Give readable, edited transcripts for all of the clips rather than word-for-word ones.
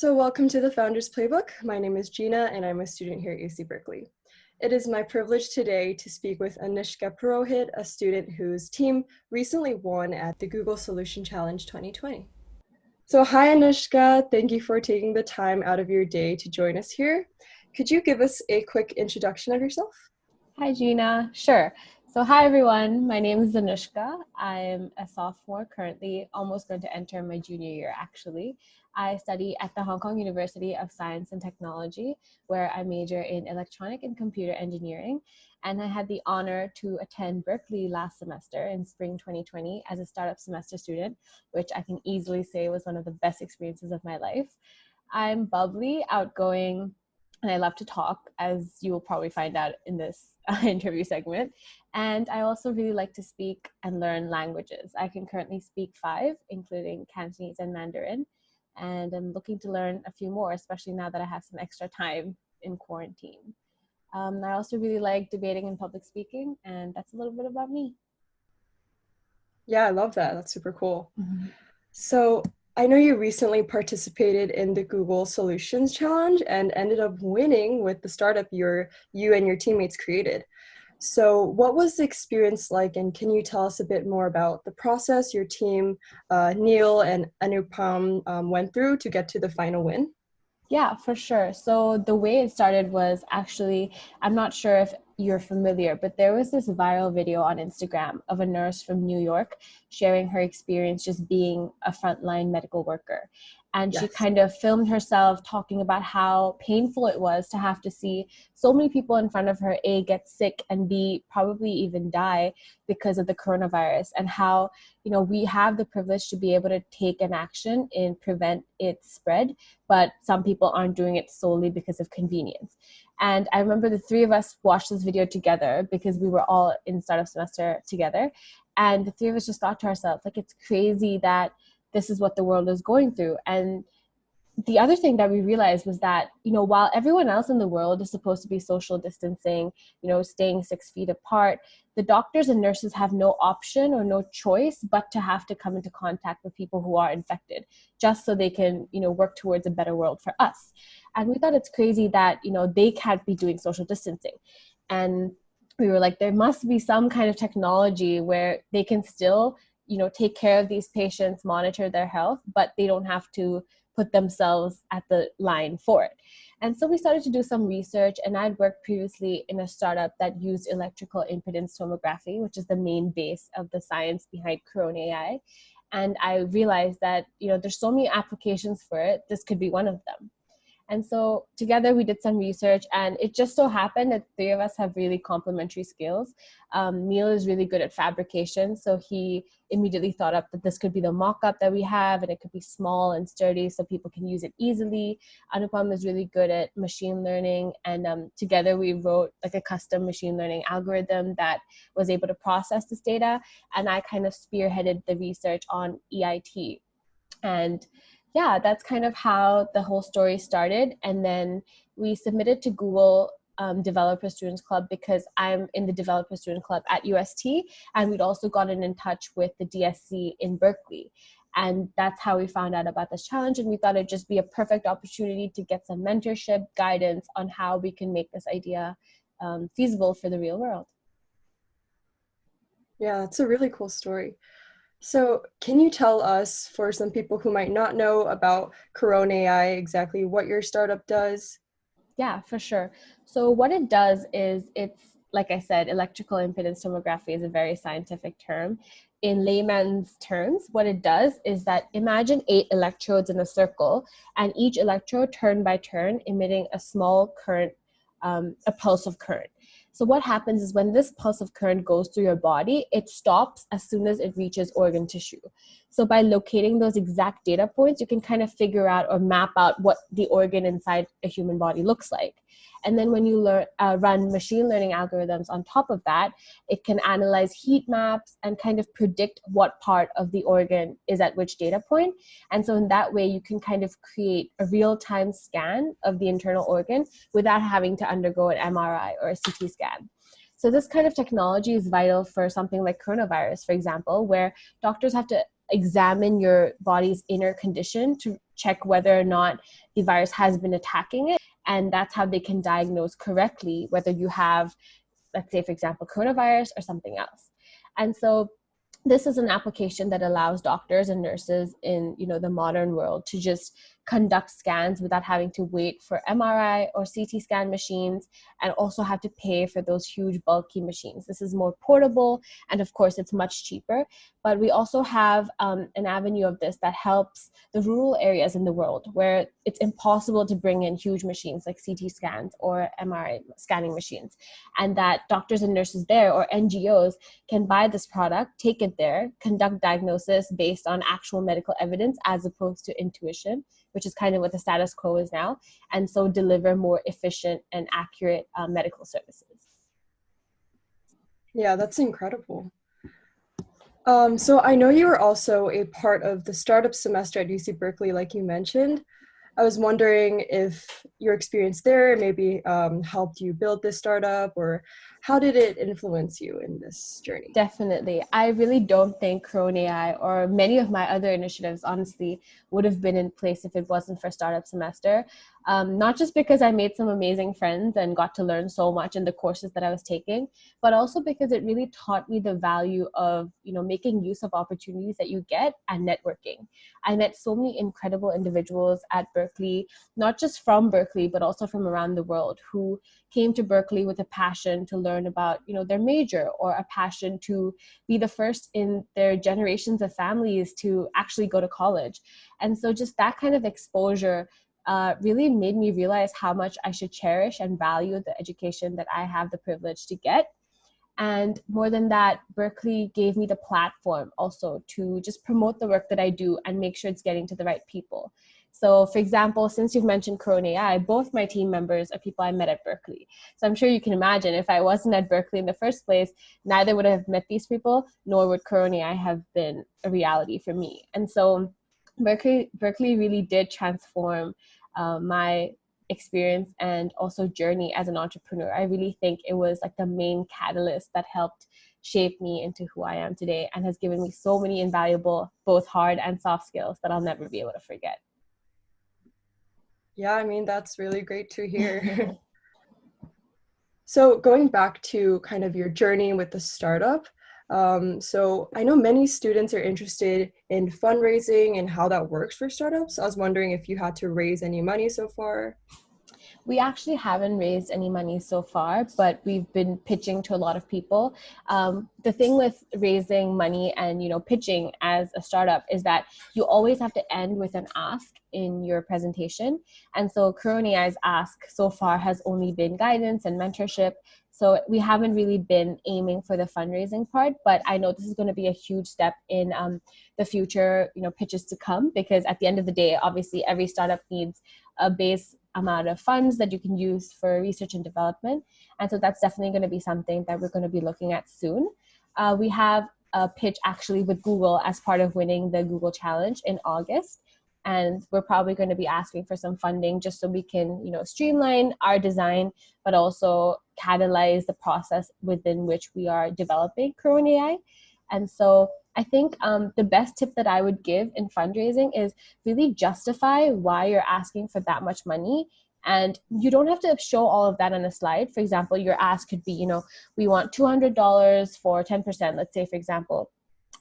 So welcome to the Founders Playbook. My name is Gina and I'm a student here at UC Berkeley. It is my privilege today to speak with Anushka Purohit, a student whose team recently won at the Google Solution Challenge 2020. So hi Anushka, thank you for taking the time out of your day to join us here. Could you give us a quick introduction of yourself? Hi, Gina. Sure. So hi, everyone. My name is Anushka. I'm a sophomore currently, almost going to enter my junior year, actually. I study at the Hong Kong University of Science and Technology, where I major in electronic and computer engineering. And I had the honor to attend Berkeley last semester in spring 2020 as a startup semester student, which I can easily say was one of the best experiences of my life. I'm bubbly, outgoing, and I love to talk, as you will probably find out in this interview segment. And I also really like to speak and learn languages. I can currently speak 5, including Cantonese and Mandarin. And I'm looking to learn a few more, especially now that I have some extra time in quarantine. I also really like debating and public speaking, and that's a little bit about me. Yeah, I love that. That's super cool. So I know you recently participated in the Google Solutions Challenge and ended up winning with the startup you and your teammates created. So what was the experience like, and can you tell us a bit more about the process your team, Neil and Anupam, went through to get to the final win? Yeah, for sure. So the way it started was actually, I'm not sure if you're familiar, but there was this viral video on Instagram of a nurse from New York sharing her experience just being a frontline medical worker. And she Yes. kind of filmed herself talking about how painful it was to have to see so many people in front of her, A, get sick, and B, probably even die because of the coronavirus, and how, we have the privilege to be able to take an action and prevent its spread, but some people aren't doing it solely because of convenience. And I remember the 3 of us watched this video together because we were all in startup semester together. And the 3 of us just thought to ourselves, like, it's crazy that this is what the world is going through. And the other thing that we realized was that, while everyone else in the world is supposed to be social distancing, staying 6 feet apart, the doctors and nurses have no option or no choice but to have to come into contact with people who are infected, just so they can, work towards a better world for us. And we thought it's crazy that, they can't be doing social distancing. And we were like, there must be some kind of technology where they can still, take care of these patients, monitor their health, but they don't have to put themselves at the line for it. And so we started to do some research, and I'd worked previously in a startup that used electrical impedance tomography, which is the main base of the science behind CoronAI. And I realized that, there's so many applications for it. This could be one of them. And so together we did some research, and it just so happened that 3 of us have really complementary skills. Neil is really good at fabrication, so he immediately thought up that this could be the mock-up that we have, and it could be small and sturdy so people can use it easily. Anupam is really good at machine learning, and together we wrote like a custom machine learning algorithm that was able to process this data, and I kind of spearheaded the research on EIT. And yeah, that's kind of how the whole story started. And then we submitted to Google Developer Students Club because I'm in the Developer Student Club at UST. And we'd also gotten in touch with the DSC in Berkeley. And that's how we found out about this challenge. And we thought it'd just be a perfect opportunity to get some mentorship, guidance on how we can make this idea feasible for the real world. Yeah, it's a really cool story. So can you tell us, for some people who might not know about CoronAI, exactly what your startup does? Yeah, for sure. So what it does is, it's, like I said, electrical impedance tomography is a very scientific term. In layman's terms, what it does is that imagine 8 electrodes in a circle, and each electrode turn by turn emitting a small current, a pulse of current. So what happens is when this pulse of current goes through your body, it stops as soon as it reaches organ tissue. So by locating those exact data points, you can kind of figure out or map out what the organ inside a human body looks like. And then when you run machine learning algorithms on top of that, it can analyze heat maps and kind of predict what part of the organ is at which data point. And so in that way, you can kind of create a real-time scan of the internal organ without having to undergo an MRI or a CT scan. So this kind of technology is vital for something like coronavirus, for example, where doctors have to examine your body's inner condition to check whether or not the virus has been attacking it. And that's how they can diagnose correctly whether you have, let's say, for example, coronavirus or something else. And so this is an application that allows doctors and nurses in, the modern world to just conduct scans without having to wait for MRI or CT scan machines, and also have to pay for those huge bulky machines. This is more portable, and of course it's much cheaper. But we also have an avenue of this that helps the rural areas in the world where it's impossible to bring in huge machines like CT scans or MRI scanning machines, and that doctors and nurses there, or NGOs, can buy this product, take it there, conduct diagnosis based on actual medical evidence as opposed to intuition, which is kind of what the status quo is now, and so deliver more efficient and accurate medical services. Yeah, that's incredible. So I know you were also a part of the startup semester at UC Berkeley, like you mentioned. I was wondering if your experience there maybe helped you build this startup, or how did it influence you in this journey? Definitely. I really don't think CoronAI or many of my other initiatives, honestly, would have been in place if it wasn't for startup semester. Not just because I made some amazing friends and got to learn so much in the courses that I was taking, but also because it really taught me the value of, making use of opportunities that you get and networking. I met so many incredible individuals at Berkeley, not just from Berkeley, but also from around the world, who came to Berkeley with a passion to learn about, their major, or a passion to be the first in their generations of families to actually go to college. And so just that kind of exposure really made me realize how much I should cherish and value the education that I have the privilege to get. And more than that, Berkeley gave me the platform also to just promote the work that I do and make sure it's getting to the right people. So for example, since you've mentioned CoronAI, both my team members are people I met at Berkeley. So I'm sure you can imagine, if I wasn't at Berkeley in the first place, neither would I have met these people, nor would CoronAI have been a reality for me. And so Berkeley really did transform my experience and also journey as an entrepreneur. I really think it was like the main catalyst that helped shape me into who I am today, and has given me so many invaluable, both hard and soft skills that I'll never be able to forget. Yeah, I mean, that's really great to hear. So going back to kind of your journey with the startup, so I know many students are interested in fundraising and how that works for startups. I was wondering if you had to raise any money so far. We actually haven't raised any money so far, but we've been pitching to a lot of people. The thing with raising money and pitching as a startup is that you always have to end with an ask in your presentation. And so CoronAI's ask so far has only been guidance and mentorship. So we haven't really been aiming for the fundraising part, but I know this is going to be a huge step in the future, pitches to come, because at the end of the day, obviously every startup needs a base amount of funds that you can use for research and development. And so that's definitely going to be something that we're going to be looking at soon. We have a pitch actually with Google as part of winning the Google Challenge in August. And we're probably going to be asking for some funding just so we can, streamline our design, but also catalyze the process within which we are developing CoronAI. And so I think the best tip that I would give in fundraising is really justify why you're asking for that much money. And you don't have to show all of that on a slide. For example, your ask could be, we want $200 for 10%, let's say, for example.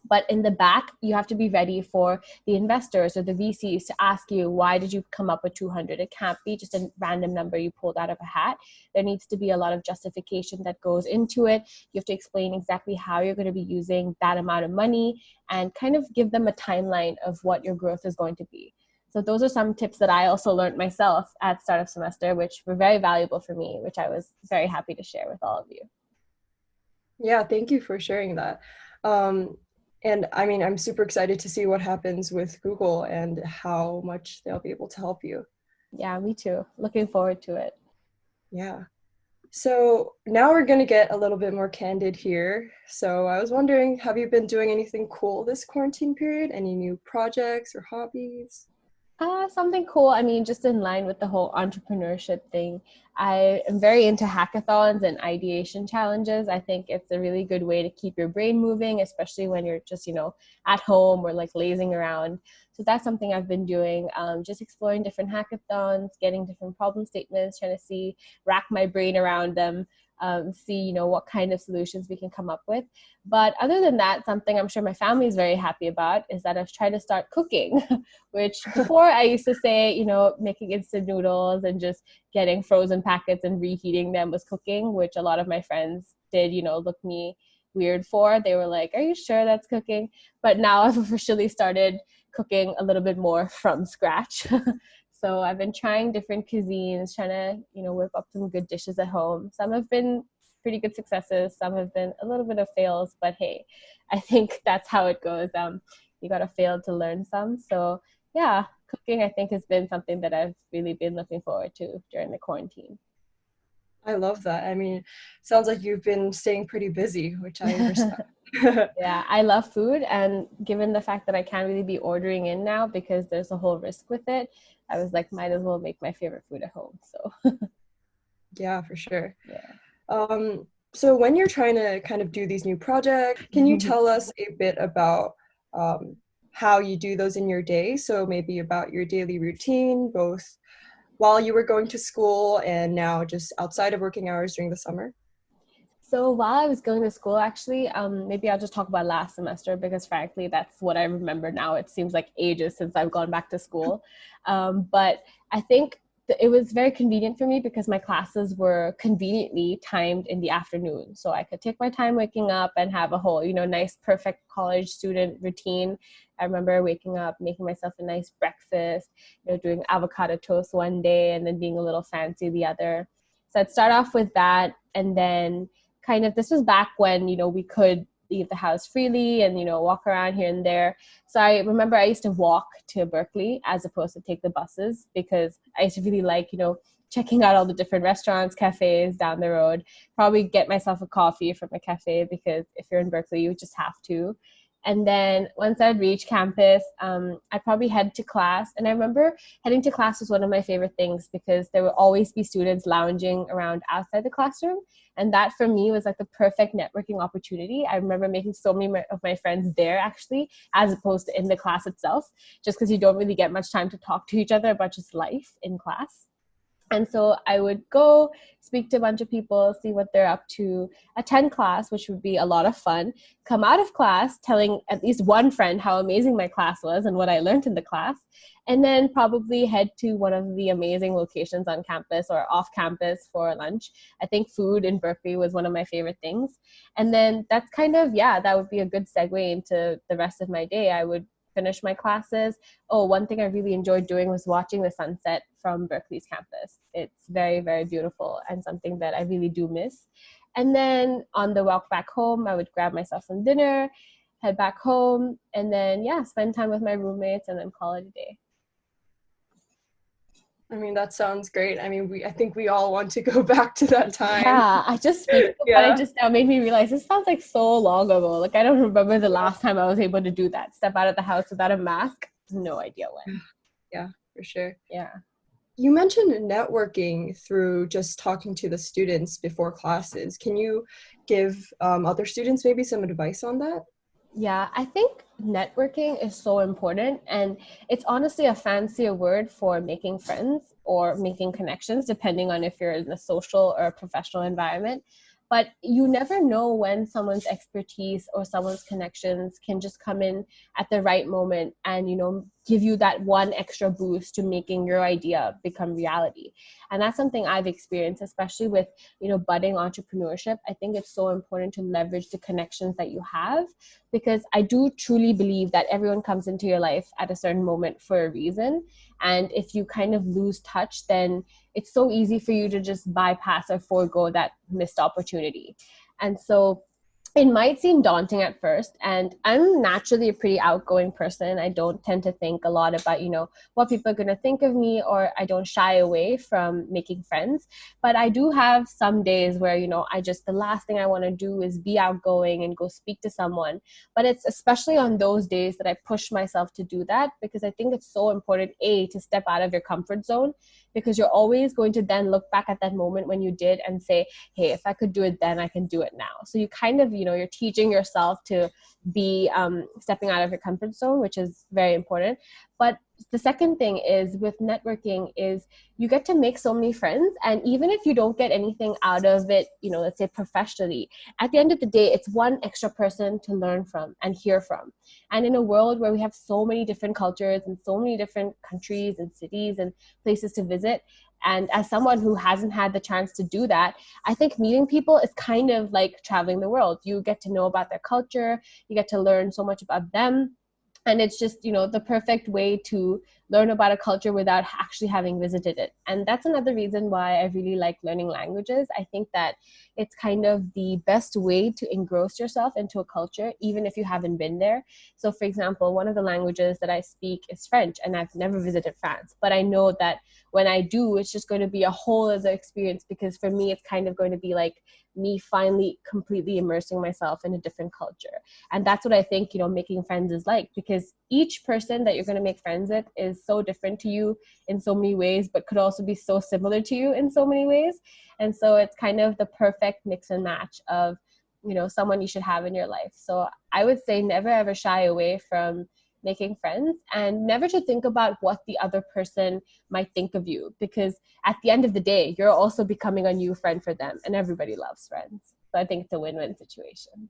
But in the back, you have to be ready for the investors or the VCs to ask you, why did you come up with 200? It can't be just a random number you pulled out of a hat. There needs to be a lot of justification that goes into it. You have to explain exactly how you're going to be using that amount of money, and kind of give them a timeline of what your growth is going to be. So those are some tips that I also learned myself at startup semester, which were very valuable for me, which I was very happy to share with all of you. Yeah, thank you for sharing that. And I mean, I'm super excited to see what happens with Google and how much they'll be able to help you. Yeah, me too. Looking forward to it. Yeah. So now we're going to get a little bit more candid here. So I was wondering, have you been doing anything cool this quarantine period? Any new projects or hobbies? Something cool. I mean, just in line with the whole entrepreneurship thing. I am very into hackathons and ideation challenges. I think it's a really good way to keep your brain moving, especially when you're just, at home or like lazing around. So that's something I've been doing, just exploring different hackathons, getting different problem statements, trying to rack my brain around them, see, what kind of solutions we can come up with. But other than that, something I'm sure my family is very happy about is that I've tried to start cooking, which before I used to say, making instant noodles and just getting frozen packets and reheating them was cooking, which a lot of my friends did, look me weird for. They were like, are you sure that's cooking? But now I've officially started cooking a little bit more from scratch. So I've been trying different cuisines, trying to, whip up some good dishes at home. Some have been pretty good successes. Some have been a little bit of fails, but hey, I think that's how it goes. You got to fail to learn some. So yeah, cooking, I think, has been something that I've really been looking forward to during the quarantine. I love that. I mean, sounds like you've been staying pretty busy, which I respect. Yeah, I love food. And given the fact that I can't really be ordering in now because there's a whole risk with it, I was like, might as well make my favorite food at home. So Yeah, for sure. yeah. So when you're trying to kind of do these new projects, can you tell us a bit about how you do those in your day? So maybe about your daily routine, both while you were going to school and now just outside of working hours during the summer? So while I was going to school, actually, maybe I'll just talk about last semester because frankly, that's what I remember now. It seems like ages since I've gone back to school. But I think it was very convenient for me because my classes were conveniently timed in the afternoon. So I could take my time waking up and have a whole, nice, perfect college student routine. I remember waking up, making myself a nice breakfast, doing avocado toast one day and then being a little fancy the other. So I'd start off with that, and then kind of, this was back when we could leave the house freely and walk around here and there. So I remember I used to walk to Berkeley as opposed to take the buses because I used to really like checking out all the different restaurants, cafes down the road. Probably get myself a coffee from a cafe because if you're in Berkeley you just have to. And then once I'd reach campus, I'd probably head to class. And I remember heading to class was one of my favorite things because there would always be students lounging around outside the classroom. And that for me was like the perfect networking opportunity. I remember making so many of my friends there actually, as opposed to in the class itself, just because you don't really get much time to talk to each other about just life in class. And so I would go speak to a bunch of people, see what they're up to, attend class, which would be a lot of fun, come out of class telling at least one friend how amazing my class was and what I learned in the class, and then probably head to one of the amazing locations on campus or off campus for lunch. I think food in Berkeley was one of my favorite things. And then that's kind of, yeah, that would be a good segue into the rest of my day. I would finish my classes. Oh, one thing I really enjoyed doing was watching the sunset from Berkeley's campus. It's very, very beautiful and something that I really do miss. And then on the walk back home, I would grab myself some dinner, head back home, and then, yeah, spend time with my roommates and then call it a day. I mean, that sounds great. I mean, I think we all want to go back to that time. Yeah, I just speaking about it Yeah. just now made me realize this sounds like so long ago. Like I don't remember the last time I was able to do that. Step out of the house without a mask. No idea when. Yeah, for sure. Yeah. You mentioned networking through just talking to the students before classes. Can you give other students maybe some advice on that? Yeah, I think networking is so important. And it's honestly a fancier word for making friends or making connections, depending on if you're in a social or a professional environment. But you never know when someone's expertise or someone's connections can just come in at the right moment and, give you that one extra boost to making your idea become reality. And that's something I've experienced, especially with, budding entrepreneurship. I think it's so important to leverage the connections that you have, because I do truly believe that everyone comes into your life at a certain moment for a reason. And if you kind of lose touch, then it's so easy for you to just bypass or forego that missed opportunity. And so it might seem daunting at first, and I'm naturally a pretty outgoing person. I don't tend to think a lot about, what people are going to think of me, or I don't shy away from making friends. But I do have some days where, the last thing I want to do is be outgoing and go speak to someone. But it's especially on those days that I push myself to do that, because I think it's so important, to step out of your comfort zone, because you're always going to then look back at that moment when you did and say, hey, if I could do it then, I can do it now. So you kind of, you're teaching yourself to be stepping out of your comfort zone, which is very important. But the second thing is with networking is you get to make so many friends. And even if you don't get anything out of it, let's say professionally, at the end of the day, it's one extra person to learn from and hear from. And in a world where we have so many different cultures and so many different countries and cities and places to visit, and as someone who hasn't had the chance to do that, I think meeting people is kind of like traveling the world. You get to know about their culture, you get to learn so much about them. And it's just, the perfect way to learn about a culture without actually having visited it. And that's another reason why I really like learning languages. I think that it's kind of the best way to engross yourself into a culture, even if you haven't been there. So for example, one of the languages that I speak is French, and I've never visited France, but I know that when I do, it's just going to be a whole other experience, because for me, it's kind of going to be like me finally completely immersing myself in a different culture. And that's what I think, making friends is like, because each person that you're going to make friends with is so different to you in so many ways, but could also be so similar to you in so many ways. And so it's kind of the perfect mix and match of, someone you should have in your life. So I would say never ever shy away from making friends, and never to think about what the other person might think of you, because at the end of the day, you're also becoming a new friend for them, and everybody loves friends. So I think it's a win-win situation.